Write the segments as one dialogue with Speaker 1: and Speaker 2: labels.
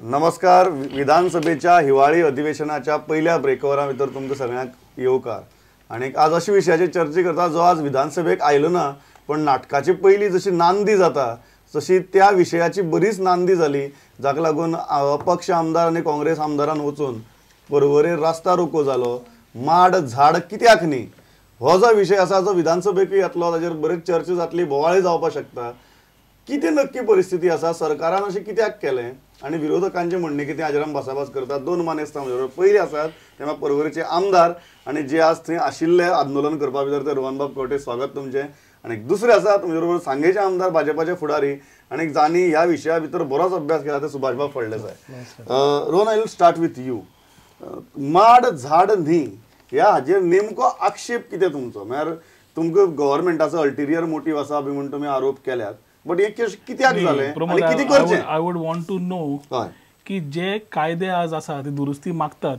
Speaker 1: नमस्कार. विधानसभेच्या हिवाळी अधिवेशनाच्या पहिल्या ब्रेकवरा भितर तुमकां सगळ्यांक येवकार. आणि आज अशा विशयाचेर चर्चा करता जो आज विधानसभेक आयलो ना, पण नाटकाची पहिली जशी नांदी जाता तशी त्या विशयाची बरीच नांदी जाली, जाका लागून अपक्ष आमदार आणि काँग्रेस आमदारान वचून परवरे रस्ता रोको जालो. माड झाड कित्याक न्ही हो जो विषय आसा जो विधानसभेक येतलो, ताचेर बरेच चर्चा जातली, बोवाळी जावपाक शकता. कितें नक्की परिस्थिती आसा, सरकारान अशें कित्याक केलें आणि विरोधकांचे म्हणणे कितें हाजेर आमी भासाभास करतात. दोन मानेस्तां म्हजे बरोबर पयलीं आसात तेव्हा परवरीचे आमदार आणि जे आज थंय आशिल्ले आंदोलन करपा भितर ते रोहनबाब कवटे, स्वागत तुमचें. आणि दुसरे आसात म्हजे बरोबर सांगेचे आमदार भाजपाचे फुडारी आणि जांणी ह्या विशया भितर बरोच अभ्यास केला ते Subhashbab Phaldesai. Rohan, I will start with you. माड झाड न्ही ह्या हाजेर नेमको आक्षेप कितें तुमचो? म्हळ्यार तुमकां गव्हर्नमेंटाचो अल्टिरियर मोटीव आसा बी म्हणून तुमी आरोप केल्यात, बट हे कित्याक जालें आनी कितें करचें?
Speaker 2: I would want to know की जे कायदे आज आसा ते दुरुस्ती मागतात.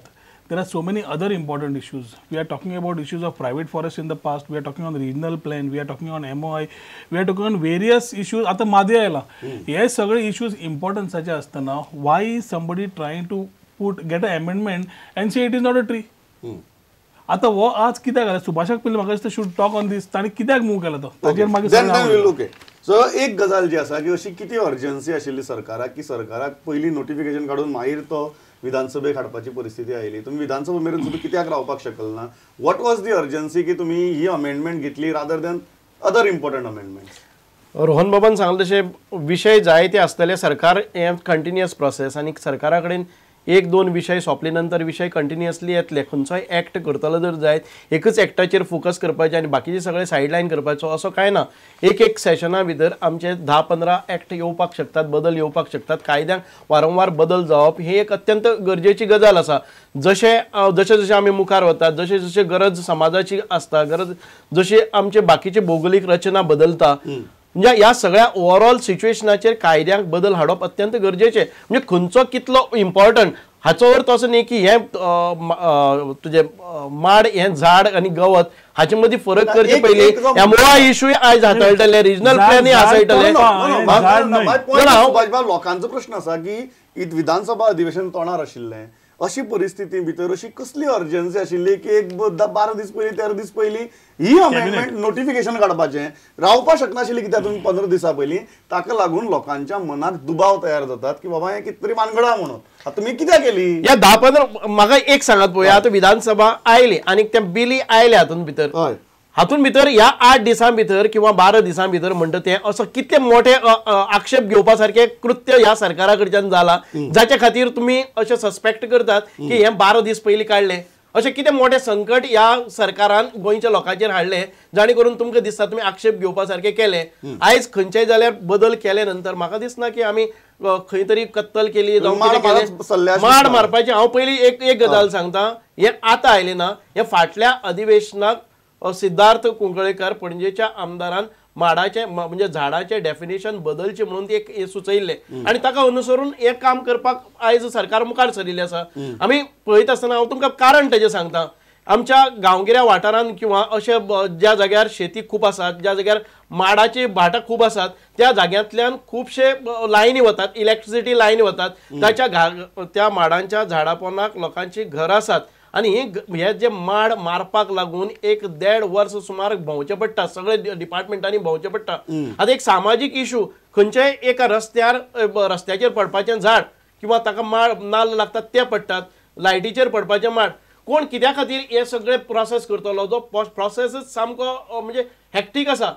Speaker 2: There are so many other important issues. We are talking about issues of private forests in the past. We are talking on regional plan. We are talking on MOI. We are talking on various issues. आता मादे आयला. हे सगळे issues importance असताना why is somebody trying to get an amendment and say it is not a tree? आता वो आज कित्याक घाला सुभाषाक पयलीं म्हाका दिसता शुड टॉक ऑन दिस. ताणी कित्याक मूव केला तो ताजेर मागीर
Speaker 1: ओके. सो एक गजाल जी आसा की अशी किती अर्जन्सी आशिल्ली सरकाराक की सरकाराक पयलीं नोटिफिकेशन काडून मागीर तो विधानसभेक हाडपाची परिस्थिती आयली. तुम्ही विधानसभा मेरेन सुद्दां कित्याक रावपाक शकल ना? वॉट वॉज दी अर्जन्सी की तुम्ही ही अमेंडमेंट घेतली rather than other important amendment?
Speaker 3: Rohan बाबान सांगले तशे विषय जायते आसतले. सरकार हे कंटिन्युअस प्रोसेस आणि सरकारा कडेन एक दोन विषय सोंपले नंतर विषय कंटिन्युअसली येतले. खंयचोय एक्ट करतलो जर जायत एकच एक्टाचेर फोकस करपाचें आणि बाकीचे सगळे सायडलायन करपाचो असो काय ना. एक सेशना भितर आमचे 10-15 एक्ट येवपाक शकतात, बदल येवपाक शकतात. कायद्यांक वारंवार बदल जावप ही एक अत्यंत गरजेची गजाल आसा. जशे जशे आमी मुखार वतात, जशे जशे गरज समाजाची आसता, गरज जशी आमचे बाकीचे भौगोलिक रचना बदलता, म्हणजे ह्या सगळ्या ओवरऑल सिच्युएशनाचेर कायद्यांक बदल हाडप अत्यंत गरजेचे. म्हणजे खंयचो कितलो इम्पॉर्टंट हाचो अर्थ असो न्ही की हे तुझे माड हे झाड आणि गवत हाचे मदीं फरक करचे पयलीं एमओआ इश्यू आयज हाताळटले, रिजनल प्लॅन हाताळटले.
Speaker 1: लोकांचो प्रश्न आसा की विधानसभा अधिवेशन तोंडार आशिल्लें, अशी परिस्थिती भितर अशी कसली अर्जन्सी आशिल्ली की एक 12 दीस पयलीं 13 दीस पयलीं ही अमेंडमेंट नोटिफिकेशन काडपाचें रावपाक शकनाशिल्ली? कित्याक तुम्ही 15 दिसां पयलीं ताका लागून लोकांच्या मनात दुबाव तयार जातात की बाबा हे कितें तरी मानगडा म्हणून. आता तुम्ही कित्याक केली?
Speaker 3: या 10-15 म्हाका एक सांगात पळोवया. आतां विधानसभा आयली आणि त्या बिली आयल्या हातून भितर ह्या 8 दिसां भितर किंवा 12 दिसां भितर म्हणटा ते असं कितले मोठे आक्षेप घेवपा सारखे कृत्य ह्या सरकारा कडच्यान जाला जाच्या खातीर तुम्ही अशें सस्पेक्ट करतात की हे 12 दीस पयलीं काडले. अशें कितें मोठे संकट ह्या सरकारान गोंयच्या लोकांचेर हाडले जाणे करून तुमकां दिसता तुम्ही आक्षेप घेवपा सारखे केले? आयज खंयच्याय जाल्यार बदल केले नंतर म्हाका दिसना की आमी खंय तरी कत्तल केली माड मारपाची. हांव पयलीं एक गजाल सांगता. हे आतां आयले ना, हे फाटल्या अधिवेशनाक सिद्धार्थ कुंकळेकर पणजेच्या आमदारान माडाचे म्हणजे झाडाचे डेफिनेशन बदलचे म्हणून ते एक सुचयिल्ले आणि ताका अनुसरून एक काम करपाक आयज सरकार मुखार सरिल्ले आसा. आमी पळयत आसतना हांव तुमकां कारण तेजें सांगता. आमच्या गांवगिऱ्या वाठारांत किंवा अशे ज्या जाग्यार शेती खूब आसात, ज्या जाग्यार माडाची भाटां खूब आसात, त्या जाग्यांतल्यान खुबशे लायनी वतात, इलेक्ट्रिसिटी लायनी वतात. त्या माडांच्या झाडां पोंदाक लोकांची घरां आसात आणि हे जे माड मारपाक लागून 1.5 वर्ष सुमार भोंवचें पडटा, सगळे डिपार्टमेंटांनी भोंवचें पडटा. आतां एक सामाजीक इश्यू खंयच्याय एका रस्त्याचेर पडपाचें झाड किंवा ताका माड नाल्ल लागतात ते पडटात, लायटीचेर पडपाचें माड. कोण कित्या खातीर हे सगळे प्रोसेस करतलो? जो प्रोसेसच सामको म्हणजे हॅक्टीक आसा.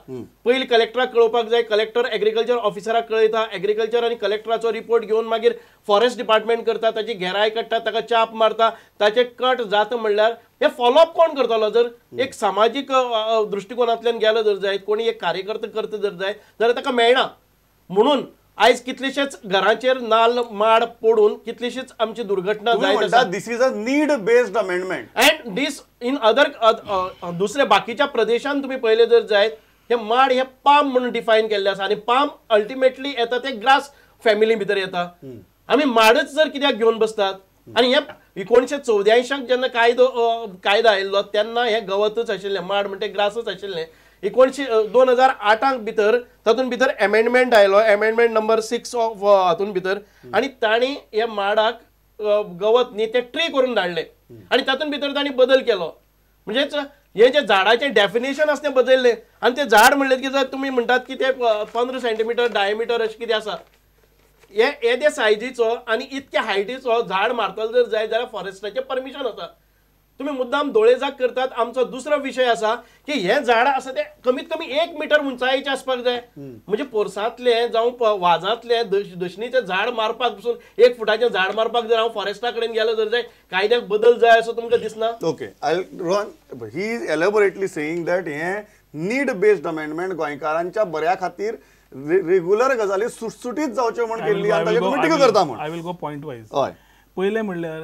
Speaker 3: पयलीं कलेक्टराक कळोवपाक जाय, कलेक्टर एग्रीकल्चर ऑफिसराक कळयता, एग्रीकल्चर आनी कलेक्टराचो रिपोर्ट घेवन मागीर फॉरेस्ट डिपार्टमेंट करता, ताची घेराय काडटा, ताका चाप मारता, ताचे कट जाता म्हणल्यार हे फॉलोअप कोण करतलो? जर एक सामाजीक दृश्टिकोनांतल्यान गेलो जर जायत, कोणी एक कार्यकर्तो करता जर जायत जाल्यार ताका मेळना. म्हणून आयज कितलेशेच घरांचेर नाल्ल माड पडून कितलीशीच आमची दुर्घटना जायत आसा.
Speaker 1: This is a need based amendment
Speaker 3: and this in other दुसऱ्या बाकीच्या प्रदेशांत तुम्ही पहिले जर जायत हे माड हे पाम म्हणून डिफायन केल्ले आसा आणि पाम अल्टिमेटली येता ते ग्रास फॅमिली भितर येता. आमी माडच जर कित्याक घेवन बसतात? आणि हे 1984 जेन्ना कायदो आयिल्लो तेन्ना हे गवतच आशिल्लें, माड म्हणजे ग्रासच आशिल्लें. 2008 भितर तातूंत भितर अमेंडमेंट आयलो, अमेंडमेंट नंबर 6 ऑफ हातून भितर, आनी तांणी ह्या माडाक गवत न्ही ते ट्री करून धाडले आनी तातूंत भितर तांणी बदल केलो. म्हणजेच हे जे झाडाचे डेफिनेशन आसा तें बदलले आनी ते झाड म्हणलें की जर तुमी म्हणटात की ते 15 सेंटीमीटर डायमिटर अशें कितें आसा, हे ते सायजीचो आनी इतक्या हायटीचो झाड मारतलो जर जाय जाल्यार फॉरेस्टाचें परमिशन आसा. तुम्ही मुद्दाम दोळेजाग करतात. आमचो दुसरो विशय आसा की हे झाड आसा ते कमीत कमी 1 मीटर उंचायेचे आसपाक जाय. म्हणजे पोरसांतले जावं वाजांतले दशणीचे झाड मारपाक पसून 1 फुटाचें झाड मारपाक जर हांव फॉरेस्टा कडेन गेलो जर जाय कायद्याक बदल जाय असो तुमकां दिसना?
Speaker 1: Okay, he is elaborately saying that हे नीड बेस्ड अमेंडमेंट गोंयकारांच्या बऱ्या खातीर रेग्युलर गजाली सुटसुटीत जावच्यो म्हण केल्ली आनी ताजेर तुम्ही टिका करता म्हण.
Speaker 2: I will go point wise.
Speaker 1: हय,
Speaker 2: पहिले म्हणल्यार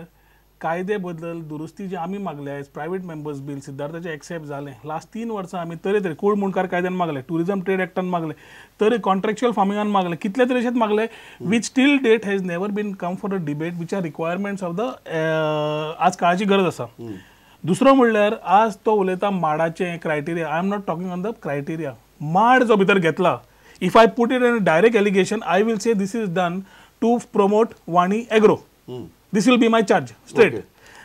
Speaker 2: कायदे बदल दुरुस्ती जे आम्ही मागले प्रायव्हेट मेंबर्स बिल सिद्धार्थाचे एक्सेप्ट झाले. लास्ट 3 वर्सां आम्ही तरे कोळ मुणकार कायद्यान मागले, टुरिझम ट्रेड एक्टान मागले, तरी कॉन्ट्रॅक्च्युअल फार्मिंगान मागले, कितले तरी अशेंच मागले which till date has never been come for a debate which are requirements of the आज काळाची गरज आसा. दुसरो म्हणल्यार आज तो उलयता माडाचे criteria. I am not talking on the criteria. माड जो भितर घेतला, if I put it in direct allegation I will say this is done to promote Vani Agro. This will be my charge straight.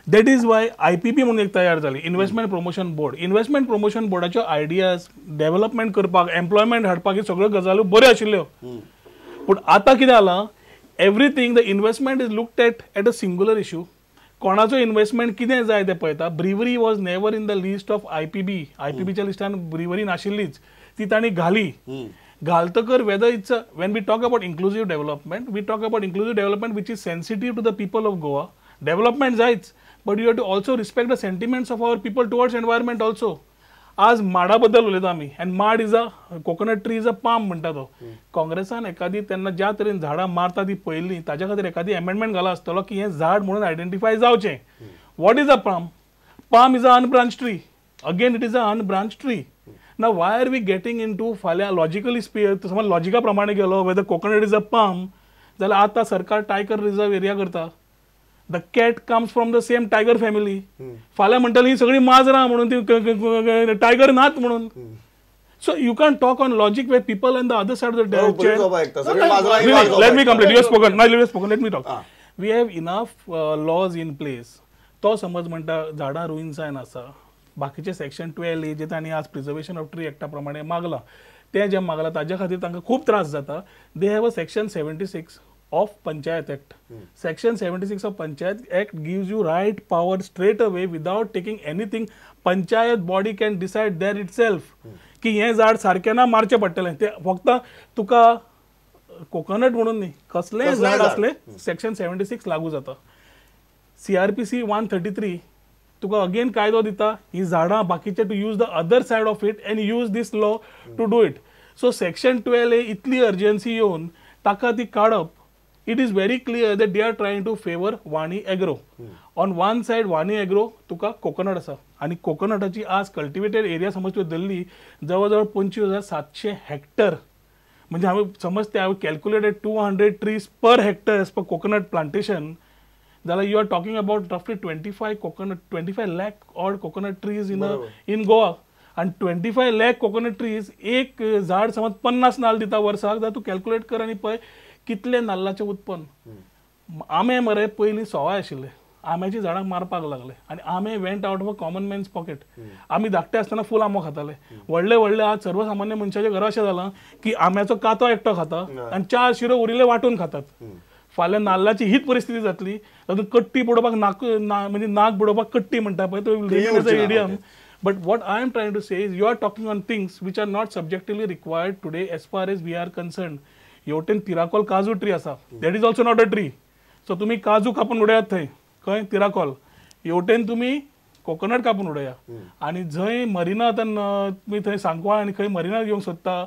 Speaker 2: That is why IPP म्हणून एक तयार जाली, investment promotion board. Investment promotion बोर्डाच्यो ideas development करपाक, employment हाडपाक ह्यो सगळ्यो गजाल्यो बऱ्यो आशिल्ल्यो. पूण आतां कितें जालां, everything the investment is looked at a singular issue. कोणाचो इन्व्हेस्टमेंट कितें जाय तें पळयता. Brewery was never in the list of IPPच्या लिस्टान ब्रिवरी नाशिल्लीच, ती तांणी घाली. घालतकर whether it's when we talk about inclusive development, we talk about inclusive development which is sensitive to the people of Goa. Development जायच, but you have to also respect the sentiments of our people towards environment also. आज माडा बद्दल उलयता आमी, and माड is a coconut tree is a palm म्हणटा तो. काँग्रेसान एखादी तेन्ना ज्या तरेन झाडां मारता ती पळयल्ली, ताच्या खातीर एखादी अमेंडमेंट घालो आसतलो की हें झाड म्हणून आयडेंटिफाय जावचें. What is a palm? Palm is a unbranch tree. Again it is a unbranch tree. Now why are we getting into फाल्यां लॉजिकली समज लॉजिका प्रमाणे गेलो whether coconut is a palm जाल्यार आतां सरकार टायगर रिझर्व एरिया करता. The cat comes from the same tiger family. फाल्यां म्हणटली ही सगळी माजरां म्हणून ती टायगर नात म्हणून. So you can't talk on logic where people on the other side of the let me complete. You have spoken. Now you have spoken. Let me talk. We have enough laws in place. तो समज म्हणटा झाडां रुईन जायन आसा. बाकीचे section 12A जे तांणी आज प्रिझर्वेशन ऑफ ट्री एक्टा प्रमाणे मागला, ते जे मागला ताज्या खातीर तांकां खूब त्रास जाता. They have a section 76 of panchayat act. Section 76 of panchayat act gives you right power straight away without taking anything. Panchayat body can decide there itself की हें झाड सारकें ना मारचें पडटलें. ते फक्त तुका कोकोनट म्हणून न्ही, कसलेंय झाड असलें सेक्शन 76 लागू जाता. CRPC 133 तुका अगेन कायदो दिता ही झाडां बाकीचे to use the other side of it and use this law to do it. So section 12A इतली अर्जन्सी येवन ताका ती काडप. It is very clear that they are trying to favour Vani Agro. On one side Vani Agro तुका coconut आसा आनी कोकोनटाची आज cultivated area समज तुवें धरली जवळ जवळ 25,700 हेक्टर. म्हणजे हांवें समज ते हांवें calculated 200 trees per hectare as per coconut plantation जाल्यार यू आर टॉकिंग अबाउट रफली 25 lakh odd coconut trees in Goa. आणि 25 lakh कोकोनट ट्रीज एक झाड समज 50 नाल्ल दिता वर्साक जाल्यार तूं कॅल्क्युलेट कर आनी पळय कितले नाल्लाचें उत्पन्न. आंबे मरे पयलीं सवाय आशिल्ले, आंब्याची झाडां मारपाक लागले आनी आंबे went out of a common man's pocket. आमी धाकटे आसतना फूल आंबो खाताले. व्हडले व्हडले आज सर्वसामान्य मनशाच्या घरा अशें जालां की आंब्याचो कातो एकटो खाता आनी 4 शिरो उरिल्ले वांटून खातात. फाल्यां नाल्लाची हीच परिस्थिती जातली. तातूंत कट्टी बुडोवपाक म्हणजे नाक बुडोवपाक कट्टी म्हणटा पळय तो एडियम. But what I am trying to say is you are talking on things which are not subjectively required today as far as we are concern. हेवटेन तिराकोल काजू ट्री आसा, that is also not a tree. So तुमी काजू कापून उडयात थंय खंय तिराकोल. हेवटेन तुमी कोकोनट कापून उडया. आनी जंय मरिना तुमी थंय सांकवाळ आनी खंय मरिना घेवंक सोदता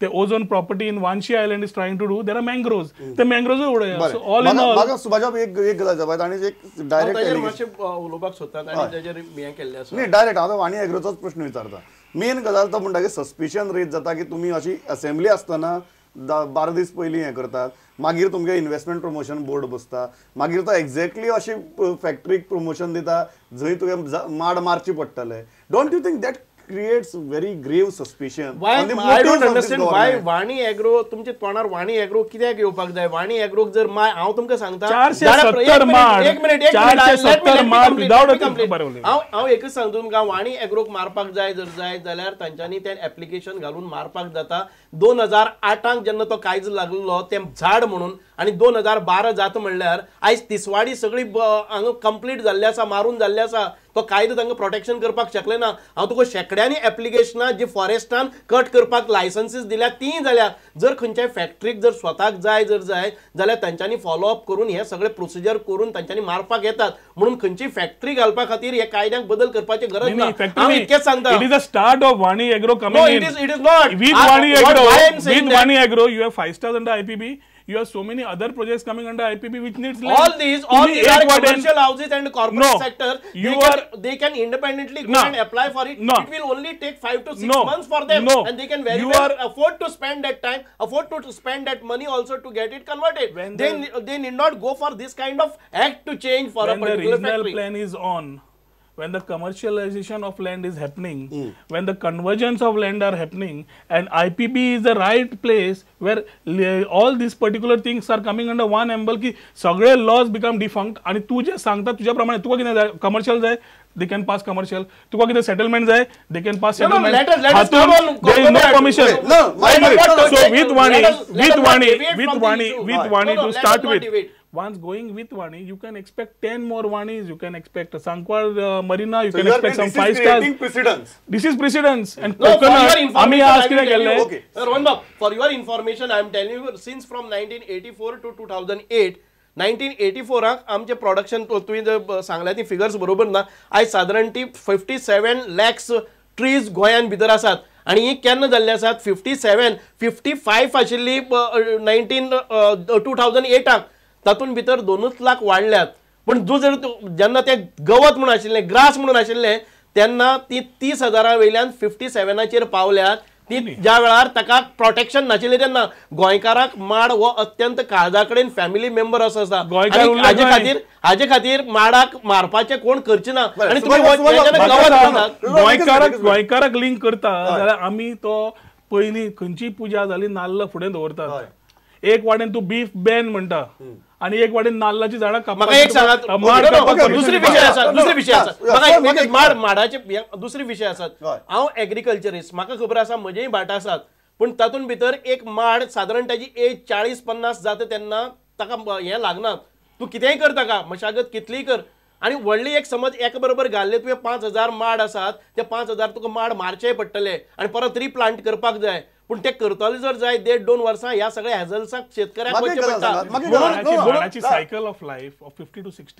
Speaker 2: ते Ozone property in Vashi island is trying to do there are mangroves. ते मँग्रोव्ज उडया. So all in all
Speaker 1: Subhash एक गजाल जाय आनी एक डायरेक्ट
Speaker 3: उलोवपाक सोदतात आनी ताजेर हें केल्लें आसा.
Speaker 1: न्ही डायरेक्ट हांव वाणी एग्रोचोच प्रश्न विचारता. मेन गजाल तो म्हणटा की सस्पिशन रेज जाता की तुमी अशी असेंब्ली आसतना 12 दीस पयलीं हें करतात, मागीर तुमगे इन्व्हेस्टमेंट प्रमोशन बोर्ड बसता, मागीर तो एक्झॅक्टली अशी फॅक्टरीक प्रमोशन दिता जंय तुवें माड मारची पडटलें. Don't you think that creates very grave suspicion
Speaker 3: Why
Speaker 1: on the
Speaker 3: I
Speaker 1: motives
Speaker 3: don't
Speaker 1: of this
Speaker 3: understand why
Speaker 1: government.
Speaker 3: Vani Agro तुमचे तोंडार वाणी एग्रो कित्याक येवपाक जाय वाणी एग्रोक जर हांव तुमकां सांगता
Speaker 2: 470 माड.
Speaker 3: एक मिनिट
Speaker 2: 470 माड without a thing.
Speaker 3: हांव एकच सांगता तुमकां वाणी एग्रोक मारपाक जाय जर जाय जाल्यार तांच्यांनी तें एप्लिकेशन घालून मारपाक जाता 2008 जेन्ना तो कायदो लागलो तें झाड म्हणून आणि 2012 जाता म्हणल्यार आयज तिसवाडी सगळी हांगा कंप्लीट जाल्ली आसा मारून जाल्ली आसा तो कायदो तांकां प्रोटेक्शन करपाक शकले ना हांव तुका शेकड्यांनी एप्लिकेशनां जी फॉरेस्टान कट करपाक लायसन्सीस दिल्या तीं जाल्या जर खंयच्याय फॅक्टरीक जर स्वताक जाय जाल्यार तांच्यांनी फॉलोअप करून हे सगळे प्रोसिजर करून तांच्यांनी मारपाक येतात म्हणून खंयची फॅक्टरी घालपा खातीर हे कायद्याक बदल करपाची गरज ना हांव इतकेंच सांगता
Speaker 2: It is the start of Vani Agro coming
Speaker 3: No,
Speaker 2: in.
Speaker 3: it is not.
Speaker 2: With
Speaker 3: I-
Speaker 2: Vani
Speaker 3: what-
Speaker 2: Agro,
Speaker 3: why I'm saying
Speaker 2: with
Speaker 3: that-
Speaker 2: Vani Agro, you have 5 stars under IPB. You have so many other projects coming under IPB which needs land.
Speaker 3: All these
Speaker 2: तुम्ही
Speaker 3: are
Speaker 2: एक वाटेन-
Speaker 3: commercial houses and corporate
Speaker 2: No.
Speaker 3: sector.
Speaker 2: You
Speaker 3: They can independently go
Speaker 2: No.
Speaker 3: and apply for it.
Speaker 2: No.
Speaker 3: It will only take 5 to 6
Speaker 2: No.
Speaker 3: months for them,
Speaker 2: No.
Speaker 3: and they can very
Speaker 2: You
Speaker 3: well
Speaker 2: are-
Speaker 3: afford to spend that time, afford to spend that money also to get it converted.
Speaker 2: When
Speaker 3: They need not go for this kind of act to change for a
Speaker 2: when the
Speaker 3: particular
Speaker 2: regional
Speaker 3: factory.
Speaker 2: plan is on, when the commercialization of land is happening, when the convergence of land are happening, and IPB is the right place where all these particular things are coming under one umbrella की सगळे laws become defunct आणि तू जे सांगता तुझ्या प्रमाणे तुका कितें जाय commercial जाय they can pass commercial तुका कितें settlement जाय they can pass
Speaker 3: No, no,
Speaker 2: settlement
Speaker 3: let us
Speaker 2: हातून
Speaker 3: come on,
Speaker 2: there is
Speaker 3: go
Speaker 2: no
Speaker 3: back.
Speaker 2: permission
Speaker 1: Wait, no,
Speaker 3: Let us not touch
Speaker 2: so
Speaker 3: it.
Speaker 2: with Vani
Speaker 3: Let us not deviate
Speaker 2: with
Speaker 3: from the
Speaker 2: Vani
Speaker 3: issue.
Speaker 2: with
Speaker 3: No,
Speaker 2: Vani
Speaker 3: no,
Speaker 2: to
Speaker 3: let us
Speaker 2: start
Speaker 3: not
Speaker 2: with
Speaker 3: deviate.
Speaker 2: once going with Vani, you can expect 10 more Vanis, you can expect a Sankwar Marina, you
Speaker 1: So
Speaker 2: can
Speaker 1: you are
Speaker 2: expect some
Speaker 1: saying
Speaker 2: 5
Speaker 1: this is
Speaker 2: stars.
Speaker 1: creating precedence.
Speaker 2: This is precedence. And
Speaker 3: No, for your
Speaker 2: coconut, आम्ही
Speaker 3: information,
Speaker 2: आज
Speaker 3: I
Speaker 2: किती
Speaker 3: will tell
Speaker 2: केले?
Speaker 3: you.
Speaker 1: Okay.
Speaker 3: Rohan Bab, for your information, I am telling you, since from 1984 to 2008, 1984 आमचे production तुम्ही जर सांगल्या ती figures बरोबर ना आयज साधारण ती 57 lakhs ट्रीज गोंयान भितर आसात आणि ही केन्ना जाल्ली आसात 55 आशिल्ली 2008 तातून भितर 2 लाख वाडल्यात पण जर जेन्ना ते गवत म्हणून आशिल्लें ग्रास म्हणून आशिल्लें तेन्ना ती 30,000 वयल्यान 57चेर पावल्यात ती ज्या वेळार ताका प्रोटेक्शन नाशिल्लें तेन्ना गोंयकाराक माड हो अत्यंत काळजा कडेन फॅमिली मेंबर असो आसा हाजे खातीर माडाक मारपाचें कोण करचे ना आणि
Speaker 2: गोंयकाराक लिंक करता जाल्यार आमी तो पयलीं खंयची पुजा जाली नाल्ल फुडें दवरतात एक वाटेन तूं बीफ बॅन म्हणटा आणि एक वाटेन नाल्लाची झाडां
Speaker 3: म्हाका एक सांगात दुसरी विशय आसा म्हाका माडाचे दुसरी विशय आसात हांव एग्रीकल्चरिस्ट म्हाका खबर आसा म्हजेय भाट आसात पण तातूंत भितर एक माड साधारण ताची एज 40-50 जाता तेन्ना ताका हें लागना तूं कितेंय कर ताका मशागत कितलीय कर आणि व्हडली एक समज एका बरोबर घाल्ले तुवें 5,000 माड आसात ते 5,000 तुका माड मारचेय पडटले आणि परत रिप्लांट करपाक जाय पण ते करतले जर जाय 1.5-2 वर्सां ह्या सगळ्या हॅझल्साक शेतकऱ्याक वचचें पडटा
Speaker 2: cycle of life of 50 to 60